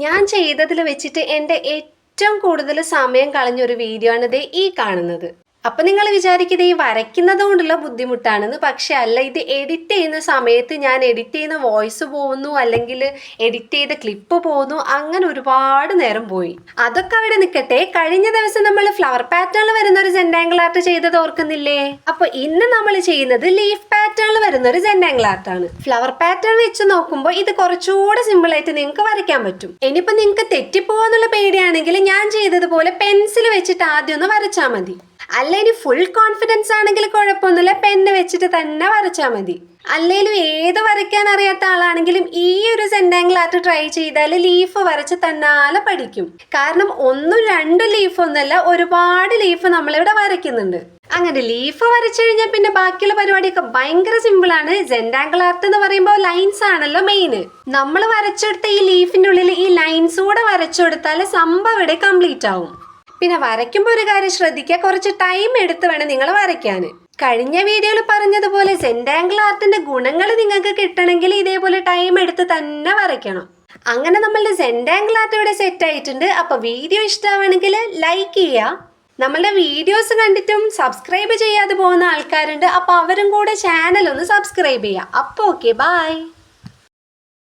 ഞാൻ ചെയ്തതിൽ വെച്ചിട്ട് എൻ്റെ ഏറ്റവും കൂടുതൽ സമയം കളഞ്ഞൊരു വീഡിയോ ആണ് ദേ ഈ കാണുന്നത്. അപ്പൊ നിങ്ങൾ വിചാരിക്കുന്നത് ഈ വരയ്ക്കുന്നത് കൊണ്ടുള്ള ബുദ്ധിമുട്ടാണെന്ന്. പക്ഷെ അല്ല, ഇത് എഡിറ്റ് ചെയ്യുന്ന സമയത്ത് ഞാൻ എഡിറ്റ് ചെയ്യുന്ന വോയിസ് പോകുന്നു, അല്ലെങ്കിൽ എഡിറ്റ് ചെയ്ത ക്ലിപ്പ് പോകുന്നു, അങ്ങനെ ഒരുപാട് നേരം പോയി. അതൊക്കെ അവിടെ നിൽക്കട്ടെ. കഴിഞ്ഞ ദിവസം നമ്മൾ ഫ്ലവർ പാറ്റേണിൽ വരുന്ന ഒരു സെന്റാങ്കിൾ ആർട്ട് ചെയ്തത് ഓർക്കുന്നില്ലേ? അപ്പൊ ഇന്ന് നമ്മൾ ചെയ്യുന്നത് ലീഫ് പാറ്റേണിൽ വരുന്ന ഒരു സെന്റാങ്കിൾ ആർട്ടാണ്. ഫ്ലവർ പാറ്റേൺ വെച്ച് നോക്കുമ്പോൾ ഇത് കുറച്ചുകൂടെ സിമ്പിൾ ആയിട്ട് നിങ്ങൾക്ക് വരയ്ക്കാൻ പറ്റും. ഇനിയിപ്പോ നിങ്ങൾക്ക് തെറ്റിപ്പോവാന്നുള്ള പേടിയാണെങ്കിൽ ഞാൻ ചെയ്തതുപോലെ പെൻസിൽ വെച്ചിട്ട് ആദ്യം ഒന്ന് വരച്ചാൽ മതി. അല്ല, ഇനി ഫുൾ കോൺഫിഡൻസ് ആണെങ്കിൽ കുഴപ്പമൊന്നുമില്ല, പെന്ന് വെച്ചിട്ട് തന്നെ വരച്ചാൽ മതി. അല്ലെങ്കിലും ഏത് വരയ്ക്കാൻ അറിയാത്ത ആളാണെങ്കിലും ഈ ഒരു സെന്റാങ്കിൾ ആർട്ട് ട്രൈ ചെയ്താൽ ലീഫ് വരച്ച് തന്നാലെ പഠിക്കും. കാരണം ഒന്നും രണ്ടും ലീഫ് ഒന്നല്ല, ഒരുപാട് ലീഫ് നമ്മളിവിടെ വരയ്ക്കുന്നുണ്ട്. അങ്ങനെ ലീഫ് വരച്ചു കഴിഞ്ഞാൽ പിന്നെ ബാക്കിയുള്ള പരിപാടിയൊക്കെ ഭയങ്കര സിമ്പിൾ ആണ്. സെന്റാങ്കിൾ ആർട്ട് എന്ന് പറയുമ്പോൾ ലൈൻസ് ആണല്ലോ മെയിൻ. നമ്മൾ വരച്ചെടുത്ത ഈ ലീഫിന്റെ ഉള്ളിൽ ഈ ലൈൻസ് കൂടെ വരച്ചു കൊടുത്താൽ സംഭവം ഇവിടെ കംപ്ലീറ്റ് ആവും. പിന്നെ വരയ്ക്കുമ്പോൾ ഒരു കാര്യം ശ്രദ്ധിക്കുക, കുറച്ച് ടൈം എടുത്ത് വേണം നിങ്ങൾ വരയ്ക്കാൻ. കഴിഞ്ഞ വീഡിയോയിൽ പറഞ്ഞതുപോലെ സെന്റാങ്കിൾ ആർട്ടിന്റെ ഗുണങ്ങൾ നിങ്ങൾക്ക് കിട്ടണമെങ്കിൽ ഇതേപോലെ ടൈം എടുത്ത് തന്നെ വരയ്ക്കണം. അങ്ങനെ നമ്മളുടെ സെന്റാങ്കിൾ ആർട്ട് ഇവിടെ സെറ്റ് ആയിട്ടുണ്ട്. അപ്പൊ വീഡിയോ ഇഷ്ടമാണെങ്കിൽ ലൈക്ക് ചെയ്യുക. നമ്മളുടെ വീഡിയോസ് കണ്ടിട്ടും സബ്സ്ക്രൈബ് ചെയ്യാതെ പോകുന്ന ആൾക്കാരുണ്ട്. അപ്പൊ അവരും കൂടെ ചാനൽ ഒന്ന് സബ്സ്ക്രൈബ് ചെയ്യുക. അപ്പോൾ ഓക്കെ, ബൈ.